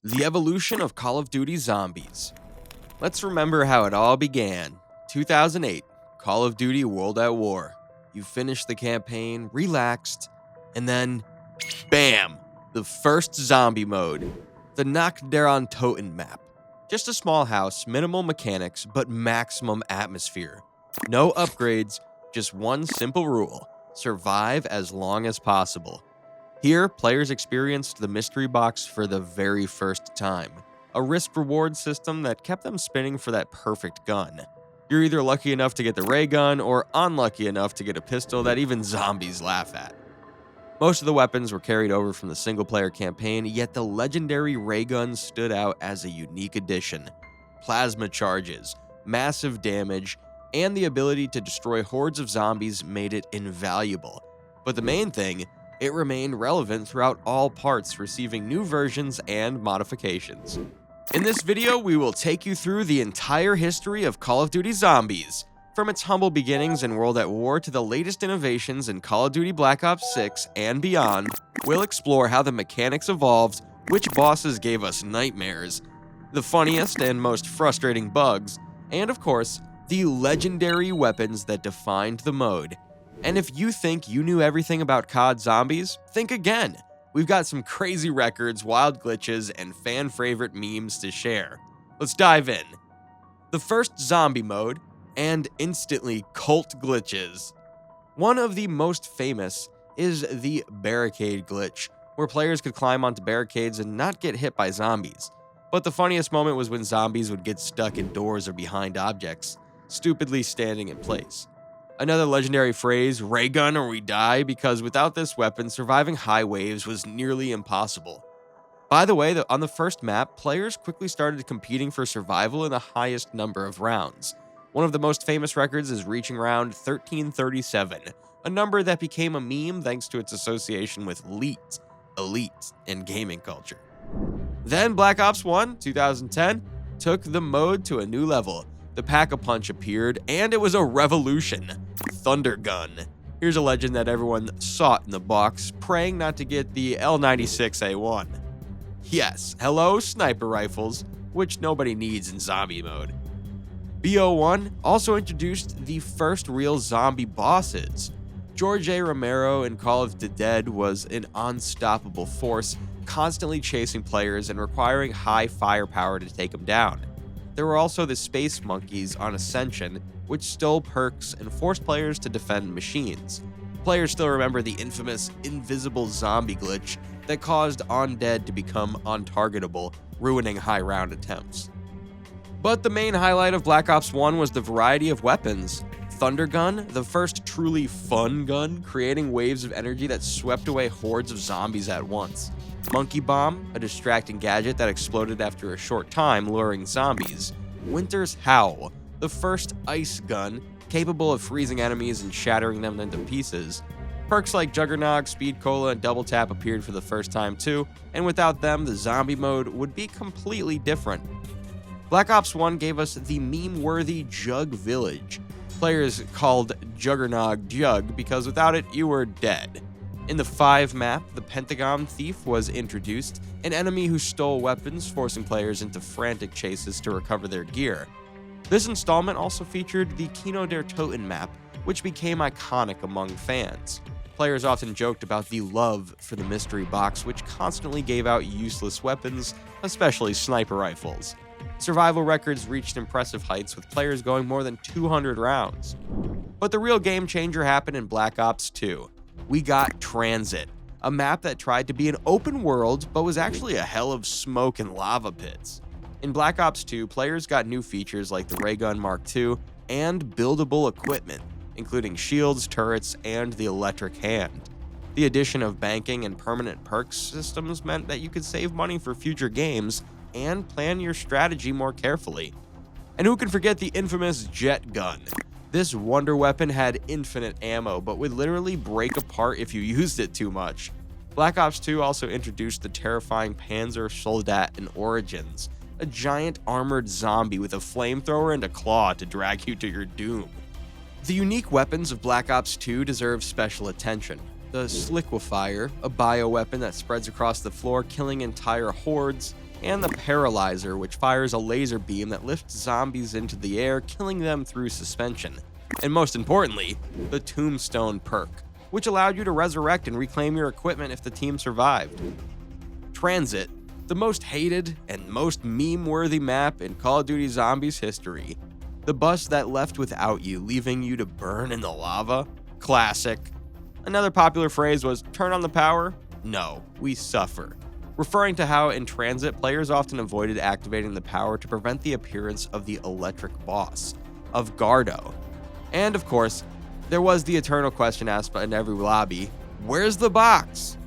The evolution of Call of Duty Zombies. Let's remember how it all began. 2008, Call of Duty World at War. You finished the campaign, relaxed, and then, BAM! The first zombie mode. The Nacht der Untoten map. Just a small house, minimal mechanics, but maximum atmosphere. No upgrades, just one simple rule. Survive as long as possible. Here, players experienced the mystery box for the very first time. A risk-reward system that kept them spinning for that perfect gun. You're either lucky enough to get the ray gun or unlucky enough to get a pistol that even zombies laugh at. Most of the weapons were carried over from the single-player campaign, yet the legendary ray gun stood out as a unique addition. Plasma charges, massive damage, and the ability to destroy hordes of zombies made it invaluable. But the main thing, it remained relevant throughout all parts, receiving new versions and modifications. In this video, we will take you through the entire history of Call of Duty Zombies, from its humble beginnings in World at War to the latest innovations in Call of Duty Black Ops 6 and beyond. We'll explore how the mechanics evolved, which bosses gave us nightmares, the funniest and most frustrating bugs, and of course, the legendary weapons that defined the mode. And if you think you knew everything about COD Zombies, think again. We've got some crazy records, wild glitches, and fan-favorite memes to share. Let's dive in. The first zombie mode, and instantly cult glitches. One of the most famous is the barricade glitch, where players could climb onto barricades and not get hit by zombies. But the funniest moment was when zombies would get stuck in doors or behind objects, stupidly standing in place. Another legendary phrase, ray gun or we die, because without this weapon, surviving high waves was nearly impossible. By the way, on the first map, players quickly started competing for survival in the highest number of rounds. One of the most famous records is reaching round 1337, a number that became a meme thanks to its association with elite in gaming culture. Then Black Ops 1, 2010, took the mode to a new level. The Pack-a-Punch appeared, and it was a revolution. Thunder Gun. Here's a legend that everyone sought in the box, praying not to get the L96A1. Yes, hello sniper rifles, which nobody needs in zombie mode. BO1 also introduced the first real zombie bosses. George A. Romero in Call of the Dead was an unstoppable force, constantly chasing players and requiring high firepower to take them down. There were also the Space Monkeys on Ascension, which stole perks and forced players to defend machines. Players still remember the infamous invisible zombie glitch that caused undead to become untargetable, ruining high round attempts. But the main highlight of Black Ops 1 was the variety of weapons. Thunder Gun, the first truly fun gun, creating waves of energy that swept away hordes of zombies at once. Monkey Bomb, a distracting gadget that exploded after a short time, luring zombies. Winter's Howl, the first ice gun, capable of freezing enemies and shattering them into pieces. Perks like Juggernog, Speed Cola, and Double Tap appeared for the first time too, and without them, the zombie mode would be completely different. Black Ops 1 gave us the meme-worthy Jug Village. Players called Juggernog Jug because without it, you were dead. In the 5 map, the Pentagon Thief was introduced, an enemy who stole weapons, forcing players into frantic chases to recover their gear. This installment also featured the Kino der Toten map, which became iconic among fans. Players often joked about the love for the mystery box, which constantly gave out useless weapons, especially sniper rifles. Survival records reached impressive heights, with players going more than 200 rounds. But the real game changer happened in Black Ops 2. We got Transit, a map that tried to be an open world, but was actually a hell of smoke and lava pits. In Black Ops 2, players got new features like the Ray Gun Mark II and buildable equipment, including shields, turrets, and the electric hand. The addition of banking and permanent perks systems meant that you could save money for future games and plan your strategy more carefully. And who can forget the infamous Jet Gun? This wonder weapon had infinite ammo, but would literally break apart if you used it too much. Black Ops 2 also introduced the terrifying Panzer Soldat in Origins, a giant armored zombie with a flamethrower and a claw to drag you to your doom. The unique weapons of Black Ops 2 deserve special attention. The Sliquifier, a bioweapon that spreads across the floor, killing entire hordes. and the Paralyzer, which fires a laser beam that lifts zombies into the air, killing them through suspension. And most importantly, the Tombstone perk, which allowed you to resurrect and reclaim your equipment if the team survived. Transit, the most hated and most meme-worthy map in Call of Duty Zombies history. The bus that left without you, leaving you to burn in the lava? Classic. Another popular phrase was, turn on the power? No, we suffer. Referring to how in Transit, players often avoided activating the power to prevent the appearance of the electric boss, of Gardo. And of course, there was the eternal question asked in every lobby, where's the box?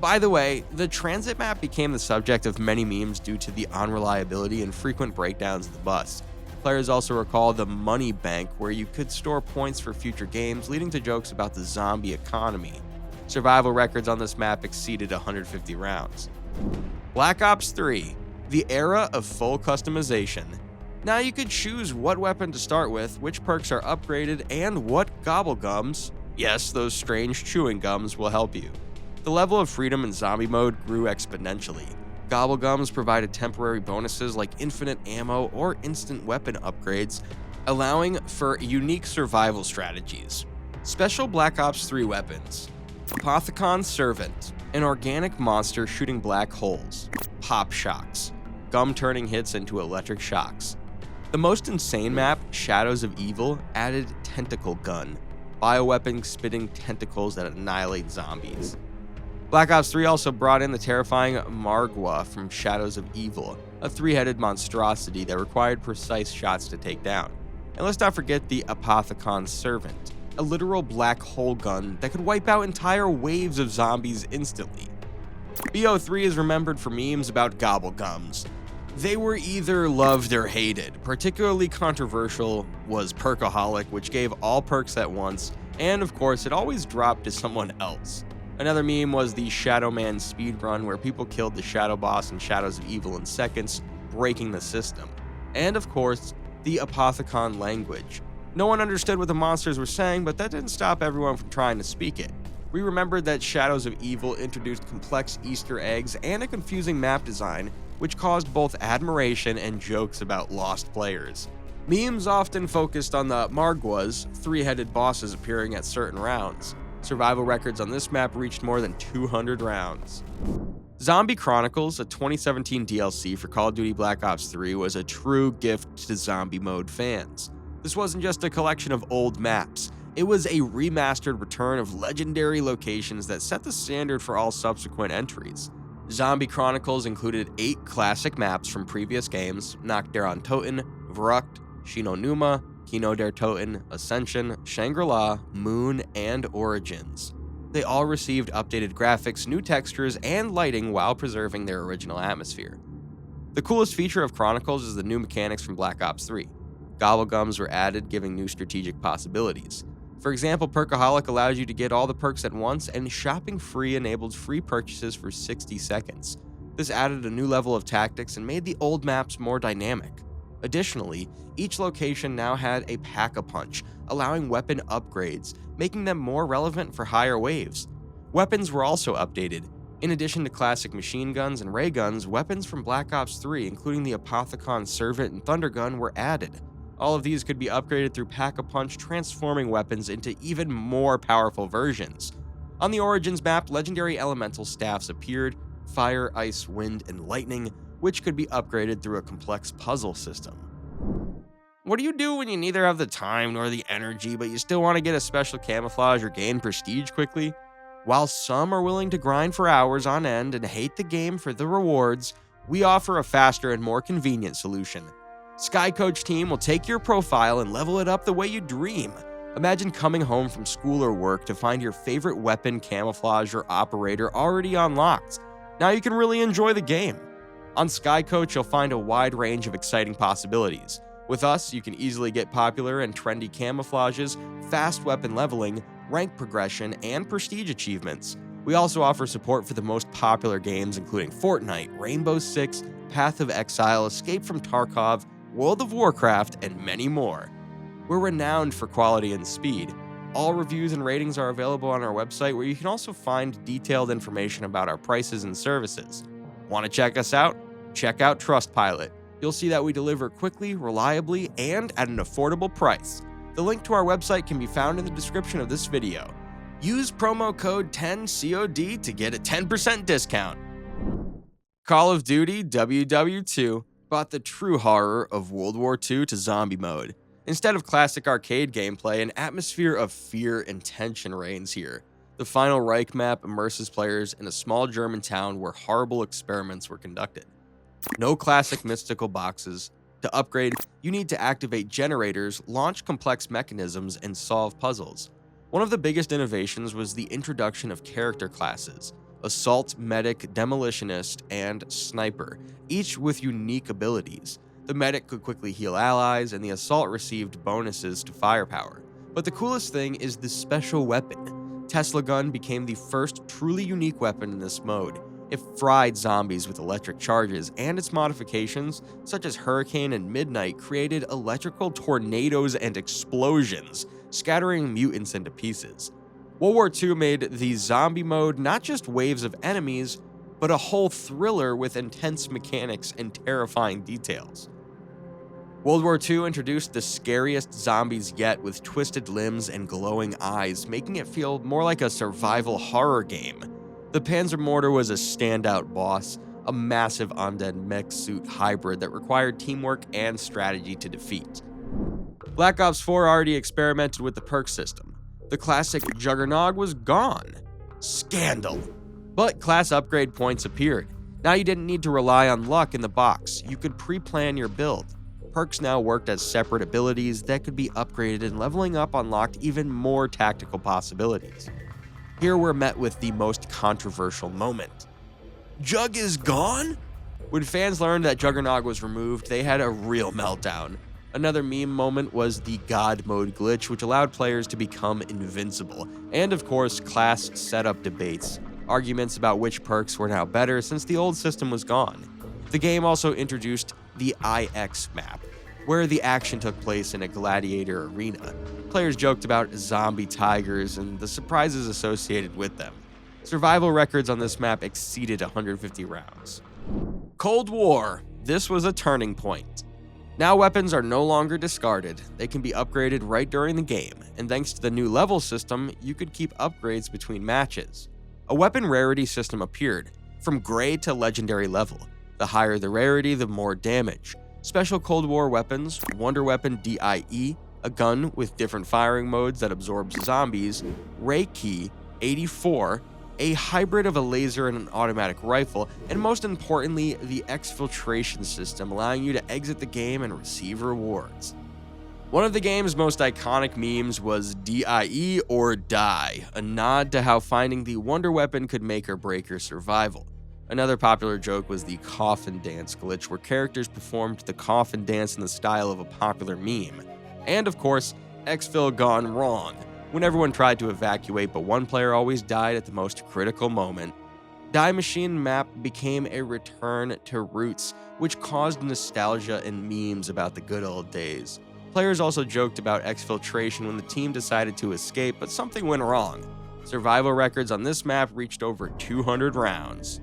By the way, the Transit map became the subject of many memes due to the unreliability and frequent breakdowns of the bus. Players also recall the money bank, where you could store points for future games, leading to jokes about the zombie economy. Survival records on this map exceeded 150 rounds. Black Ops 3, the era of full customization. Now you could choose what weapon to start with, which perks are upgraded, and what gobblegums, yes, those strange chewing gums, will help you. The level of freedom in zombie mode grew exponentially. Gobblegums provided temporary bonuses like infinite ammo or instant weapon upgrades, allowing for unique survival strategies. Special Black Ops 3 weapons. Apothecon's Servant, an organic monster shooting black holes. Pop shocks, gum turning hits into electric shocks. The most insane map, Shadows of Evil, added Tentacle Gun, bioweapon spitting tentacles that annihilate zombies. Black Ops 3 also brought in the terrifying Margwa from Shadows of Evil, a three-headed monstrosity that required precise shots to take down. And let's not forget the Apothecon's Servant, a literal black hole gun that could wipe out entire waves of zombies instantly. BO3 is remembered for memes about gobblegums. They were either loved or hated. Particularly controversial was Perkaholic, which gave all perks at once, and of course it always dropped to someone else. Another meme was the Shadow Man speedrun, where people killed the Shadow Boss in Shadows of Evil in seconds, breaking the system. And of course, the Apothecon language. No one understood what the monsters were saying, but that didn't stop everyone from trying to speak it. We remembered that Shadows of Evil introduced complex Easter eggs and a confusing map design, which caused both admiration and jokes about lost players. Memes often focused on the Margwas, three-headed bosses appearing at certain rounds. Survival records on this map reached more than 200 rounds. Zombie Chronicles, a 2017 DLC for Call of Duty Black Ops 3, was a true gift to zombie mode fans. This wasn't just a collection of old maps, it was a remastered return of legendary locations that set the standard for all subsequent entries. Zombie Chronicles included 8 classic maps from previous games: Nacht der Untoten, Verrückt, Shinonuma, Kino der Toten, Ascension, Shangri-La, Moon, and Origins. They all received updated graphics, new textures, and lighting while preserving their original atmosphere. The coolest feature of Chronicles is the new mechanics from Black Ops 3. Gobblegums were added, giving new strategic possibilities. For example, Perkaholic allows you to get all the perks at once, and Shopping Free enabled free purchases for 60 seconds. This added a new level of tactics and made the old maps more dynamic. Additionally, each location now had a pack-a-punch, allowing weapon upgrades, making them more relevant for higher waves. Weapons were also updated. In addition to classic machine guns and ray guns, weapons from Black Ops 3, including the Apothecon's Servant and Thunder Gun, were added. All of these could be upgraded through pack-a-punch, transforming weapons into even more powerful versions. On the Origins map, legendary elemental staffs appeared: fire, ice, wind, and lightning, which could be upgraded through a complex puzzle system. What do you do when you neither have the time nor the energy, but you still want to get a special camouflage or gain prestige quickly? While some are willing to grind for hours on end and hate the game for the rewards, we offer a faster and more convenient solution. Skycoach team will take your profile and level it up the way you dream. Imagine coming home from school or work to find your favorite weapon, camouflage, or operator already unlocked. Now you can really enjoy the game. On Skycoach, you'll find a wide range of exciting possibilities. With us, you can easily get popular and trendy camouflages, fast weapon leveling, rank progression, and prestige achievements. We also offer support for the most popular games, including Fortnite, Rainbow Six, Path of Exile, Escape from Tarkov, World of Warcraft, and many more. We're renowned for quality and speed. All reviews and ratings are available on our website, where you can also find detailed information about our prices and services. Want to check us out? Check out Trustpilot. You'll see that we deliver quickly, reliably, and at an affordable price. The link to our website can be found in the description of this video. Use promo code 10COD to get a 10% discount. Call of Duty WW2 brought the true horror of World War II to zombie mode. Instead of classic arcade gameplay, an atmosphere of fear and tension reigns here. The final Reich map immerses players in a small German town where horrible experiments were conducted. No classic mystical boxes. To upgrade, you need to activate generators, launch complex mechanisms, and solve puzzles. One of the biggest innovations was the introduction of character classes: Assault, Medic, Demolitionist, and Sniper, each with unique abilities. The Medic could quickly heal allies, and the Assault received bonuses to firepower. But the coolest thing is the special weapon. Tesla Gun became the first truly unique weapon in this mode. It fried zombies with electric charges, and its modifications, such as Hurricane and Midnight, created electrical tornadoes and explosions, scattering mutants into pieces. World War II made the zombie mode not just waves of enemies, but a whole thriller with intense mechanics and terrifying details. World War II introduced the scariest zombies yet, with twisted limbs and glowing eyes, making it feel more like a survival horror game. The Panzermortar was a standout boss, a massive undead mech suit hybrid that required teamwork and strategy to defeat. Black Ops 4 already experimented with the perk system. The classic Juggernog was gone. Scandal. But class upgrade points appeared. Now you didn't need to rely on luck in the box. You could pre-plan your build. Perks now worked as separate abilities that could be upgraded, and leveling up unlocked even more tactical possibilities. Here we're met with the most controversial moment. Jug is gone? When fans learned that Juggernog was removed, they had a real meltdown. Another meme moment was the God mode glitch, which allowed players to become invincible. And of course, class setup debates. Arguments about which perks were now better since the old system was gone. The game also introduced the IX map, where the action took place in a gladiator arena. Players joked about zombie tigers and the surprises associated with them. Survival records on this map exceeded 150 rounds. Cold War. This was a turning point. Now weapons are no longer discarded, they can be upgraded right during the game, and thanks to the new level system, you could keep upgrades between matches. A weapon rarity system appeared, from gray to legendary level. The higher the rarity, the more damage. Special Cold War weapons, Wonder Weapon DIE, a gun with different firing modes that absorbs zombies, Ray Key, 84, a hybrid of a laser and an automatic rifle, and most importantly, the exfiltration system, allowing you to exit the game and receive rewards. One of the game's most iconic memes was DIE or Die, a nod to how finding the Wonder Weapon could make or break your survival. Another popular joke was the coffin dance glitch, where characters performed the coffin dance in the style of a popular meme. And of course, exfil gone wrong, when everyone tried to evacuate but one player always died at the most critical moment. Die Machine map became a return to roots, which caused nostalgia and memes about the good old days. Players also joked about exfiltration when the team decided to escape, but something went wrong. Survival records on this map reached over 200 rounds.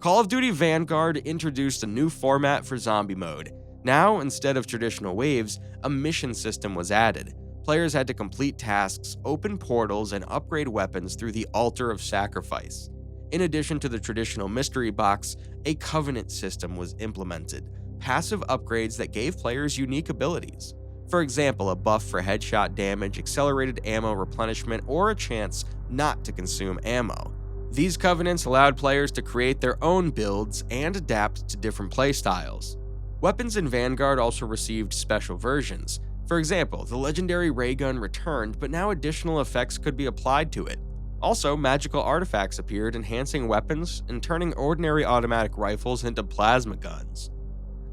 Call of Duty Vanguard introduced a new format for zombie mode. Now, instead of traditional waves, a mission system was added. Players had to complete tasks, open portals, and upgrade weapons through the Altar of Sacrifice. In addition to the traditional mystery box, a Covenant system was implemented, passive upgrades that gave players unique abilities. For example, a buff for headshot damage, accelerated ammo replenishment, or a chance not to consume ammo. These Covenants allowed players to create their own builds and adapt to different playstyles. Weapons in Vanguard also received special versions. For example, the legendary ray gun returned, but now additional effects could be applied to it. Also, magical artifacts appeared, enhancing weapons and turning ordinary automatic rifles into plasma guns.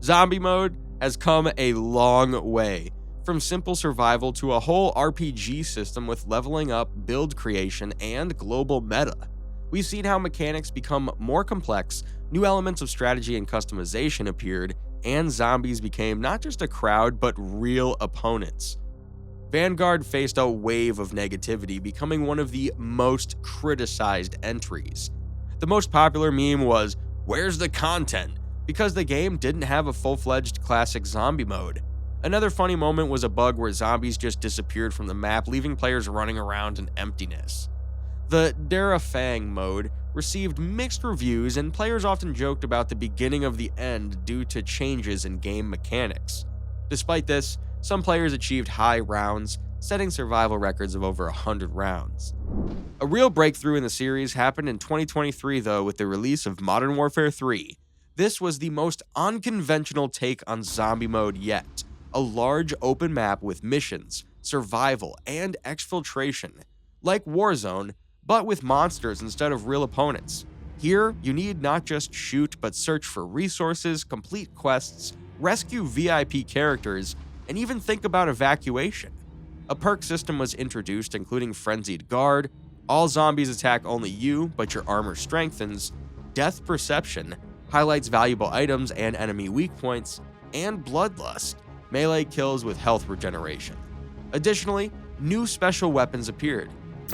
Zombie mode has come a long way, from simple survival to a whole RPG system with leveling up, build creation, and global meta. We've seen how mechanics become more complex, new elements of strategy and customization appeared, and zombies became not just a crowd, but real opponents. Vanguard faced a wave of negativity, becoming one of the most criticized entries. The most popular meme was, "Where's the content?" because the game didn't have a full-fledged classic zombie mode. Another funny moment was a bug where zombies just disappeared from the map, leaving players running around in emptiness. The Darafang mode received mixed reviews, and players often joked about the beginning of the end due to changes in game mechanics. Despite this, some players achieved high rounds, setting survival records of over 100 rounds. A real breakthrough in the series happened in 2023 though, with the release of Modern Warfare 3. This was the most unconventional take on zombie mode yet, a large open map with missions, survival, and exfiltration, like Warzone, but with monsters instead of real opponents. Here, you need not just shoot, but search for resources, complete quests, rescue VIP characters, and even think about evacuation. A perk system was introduced, including Frenzied Guard, all zombies attack only you, but your armor strengthens, Death Perception, highlights valuable items and enemy weak points, and Bloodlust, melee kills with health regeneration. Additionally, new special weapons appeared.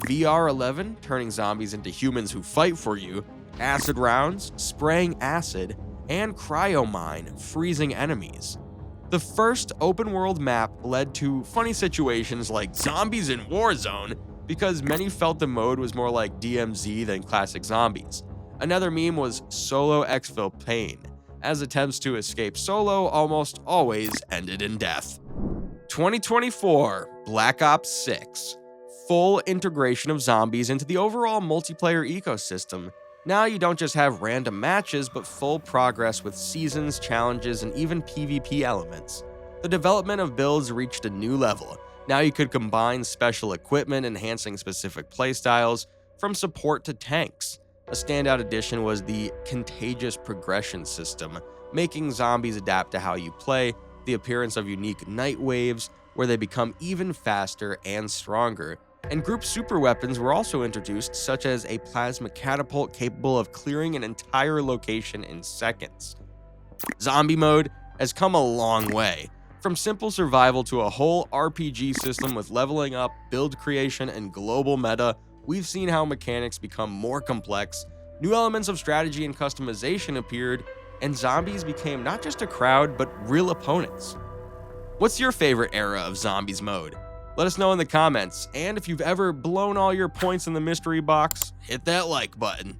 VR11, turning zombies into humans who fight for you, acid rounds, spraying acid, and Cryomine, freezing enemies. The first open-world map led to funny situations like zombies in Warzone, because many felt the mode was more like DMZ than classic zombies. Another meme was Solo Exfil Pain, as attempts to escape solo almost always ended in death. 2024 Black Ops 6. Full integration of zombies into the overall multiplayer ecosystem. Now you don't just have random matches, but full progress with seasons, challenges, and even PvP elements. The development of builds reached a new level. Now you could combine special equipment enhancing specific playstyles, from support to tanks. A standout addition was the Contagious Progression system, making zombies adapt to how you play, the appearance of unique night waves, where they become even faster and stronger, and group super weapons were also introduced, such as a plasma catapult capable of clearing an entire location in seconds. Zombie mode has come a long way. From simple survival to a whole RPG system with leveling up, build creation, and global meta, we've seen how mechanics become more complex, new elements of strategy and customization appeared, and zombies became not just a crowd, but real opponents. What's your favorite era of zombies mode? Let us know in the comments, and if you've ever blown all your points in the mystery box, hit that like button.